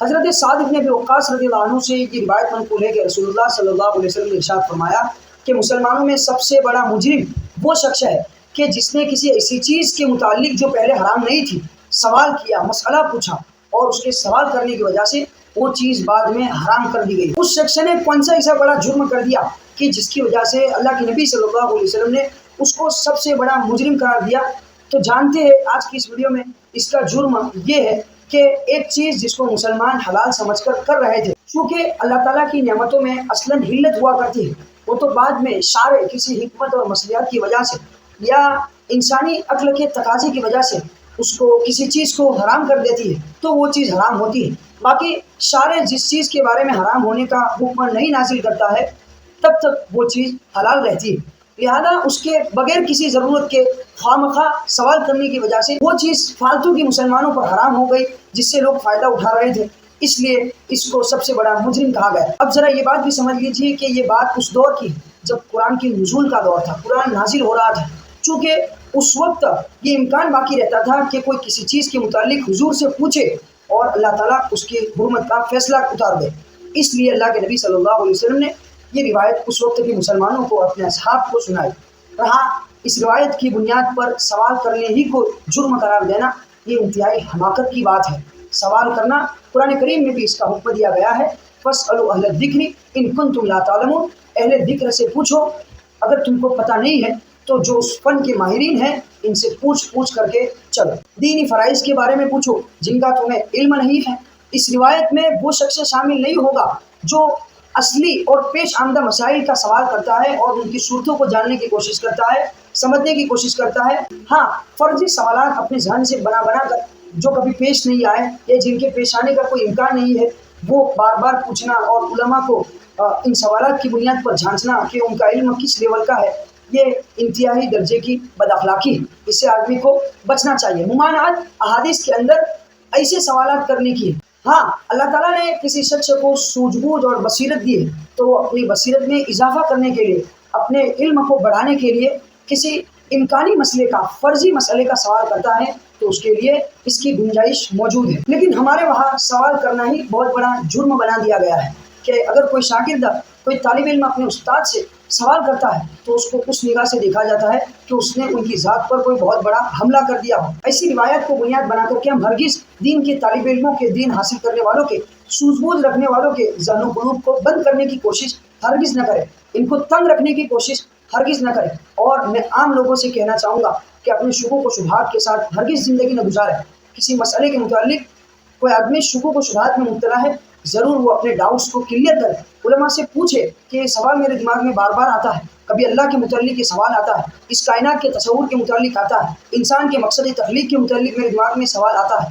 حضرت سعد بن ابی وقاص رضی اللہ عنہ سے یہ روایت منقول ہے کہ رسول اللہ صلی اللہ علیہ وسلم نے ارشاد فرمایا کہ مسلمانوں میں سب سے بڑا مجرم وہ شخص ہے کہ جس نے کسی ایسی چیز کے متعلق جو پہلے حرام نہیں تھی سوال کیا، مسئلہ پوچھا، اور اس کے سوال کرنے کی وجہ سے وہ چیز بعد میں حرام کر دی گئی۔ اس شخص نے کون سا ایسا بڑا جرم کر دیا کہ جس کی وجہ سے اللہ کے نبی صلی اللہ علیہ وسلم نے اس کو سب سے بڑا مجرم قرار دیا؟ تو جانتے ہیں آج کی اس ویڈیو میں اس کا جرم یہ ہے کہ ایک چیز جس کو مسلمان حلال سمجھ کر رہے تھے، چونکہ اللہ تعالیٰ کی نعمتوں میں اصلاً حلت ہوا کرتی ہے، وہ تو بعد میں شارع کسی حکمت اور مصلحت کی وجہ سے یا انسانی عقل کے تقاضے کی وجہ سے اس کو کسی چیز کو حرام کر دیتی ہے تو وہ چیز حرام ہوتی ہے۔ باقی شارع جس چیز کے بارے میں حرام ہونے کا حکم نہیں نازل کرتا ہے تب تک وہ چیز حلال رہتی ہے، لہذا اس کے بغیر کسی ضرورت کے خواہ سوال کرنے کی وجہ سے وہ چیز فالتو کی مسلمانوں پر حرام ہو گئی جس سے لوگ فائدہ اٹھا رہے تھے، اس لیے اس کو سب سے بڑا مجرم کہا گیا۔ اب ذرا یہ بات بھی سمجھ لیجیے کہ یہ بات اس دور کی جب قرآن کی نزول کا دور تھا، قرآن نازل ہو رہا تھا، چونکہ اس وقت یہ امکان باقی رہتا تھا کہ کوئی کسی چیز کے متعلق حضور سے پوچھے اور اللہ تعالیٰ اس کی حرمت کا فیصلہ اتار دے، اس لیے اللہ کے نبی صلی اللہ علیہ وسلم نے یہ روایت اس وقت کے مسلمانوں کو، اپنے اصحاب کو سنائی۔ رہا اس روایت کی بنیاد پر سوال کرنے ہی کو جرم قرار دینا، یہ انتہائی حماقت کی بات ہے۔ سوال کرنا قرآن کریم میں بھی اس کا حکم دیا گیا ہے، فاسألوا اہل الذکر ان کنتم لا تعلمون، اہل ذکر سے پوچھو اگر تم کو پتہ نہیں ہے تو جو اس فن کے ماہرین ہیں ان سے پوچھ کر کے چلو، دینی فرائض کے بارے میں پوچھو جن کا تمہیں علم نہیں ہے۔ اس روایت میں وہ شخص شامل نہیں ہوگا جو اصلی اور پیش آمدہ مسائل کا سوال کرتا ہے اور ان کی صورتوں کو جاننے کی کوشش کرتا ہے، سمجھنے کی کوشش کرتا ہے۔ ہاں، فرضی سوالات اپنے ذہن سے بنا کر جو کبھی پیش نہیں آئے یا جن کے پیش آنے کا کوئی امکان نہیں ہے وہ بار بار پوچھنا اور علماء کو ان سوالات کی بنیاد پر جھانچنا کہ ان کا علم کس لیول کا ہے، یہ انتہائی درجے کی بد اخلاقی ہے، اس سے آدمی کو بچنا چاہیے۔ ممانعت احادیث کے اندر ایسے سوالات کرنے کی ہے۔ ہاں، اللہ تعالیٰ نے کسی شخص کو سوجھ بوجھ اور بصیرت دی ہے تو وہ اپنی بصیرت میں اضافہ کرنے کے لیے، اپنے علم کو بڑھانے کے لیے کسی امکانی مسئلے کا، فرضی مسئلے کا سوال کرتا ہے تو اس کے لیے اس کی گنجائش موجود ہے۔ لیکن ہمارے وہاں سوال کرنا ہی بہت بڑا جرم بنا دیا گیا ہے کہ اگر کوئی شاگرد، کوئی طالب علم اپنے استاد سے سوال کرتا ہے تو اس کو اس نگاہ سے دیکھا جاتا ہے کہ اس نے ان کی ذات پر کوئی بہت بڑا حملہ کر دیا ہو۔ ایسی روایت کو بنیاد بنا کر کے ہم ہرگز دین کے طالب علموں کے، دین حاصل کرنے والوں کے، سوجھ بوجھ رکھنے والوں کے ذہن و قلوب کو بند کرنے کی کوشش ہرگز نہ کریں، ان کو تنگ رکھنے کی کوشش ہرگز نہ کریں۔ اور میں عام لوگوں سے کہنا چاہوں گا کہ اپنے شکوک و شبہات کے ساتھ ہرگز زندگی نہ گزاریں۔ کسی مسئلے کے متعلق کوئی آدمی شکوک و شبہات میں مبتلا ہے، ضرور وہ اپنے ڈاؤٹس کو کلیئر کرے، علماء سے پوچھے کہ یہ سوال میرے دماغ میں بار بار آتا ہے، کبھی اللہ کے متعلق یہ سوال آتا ہے، اس کائنات کے تصور کے متعلق آتا ہے، انسان کے مقصد تخلیق کے متعلق میرے دماغ میں سوال آتا ہے،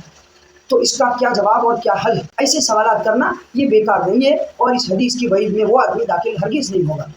تو اس کا کیا جواب اور کیا حل ہے؟ ایسے سوالات کرنا یہ بیکار نہیں ہے اور اس حدیث کی وعید میں وہ آدمی داخل ہرگز نہیں ہوگا۔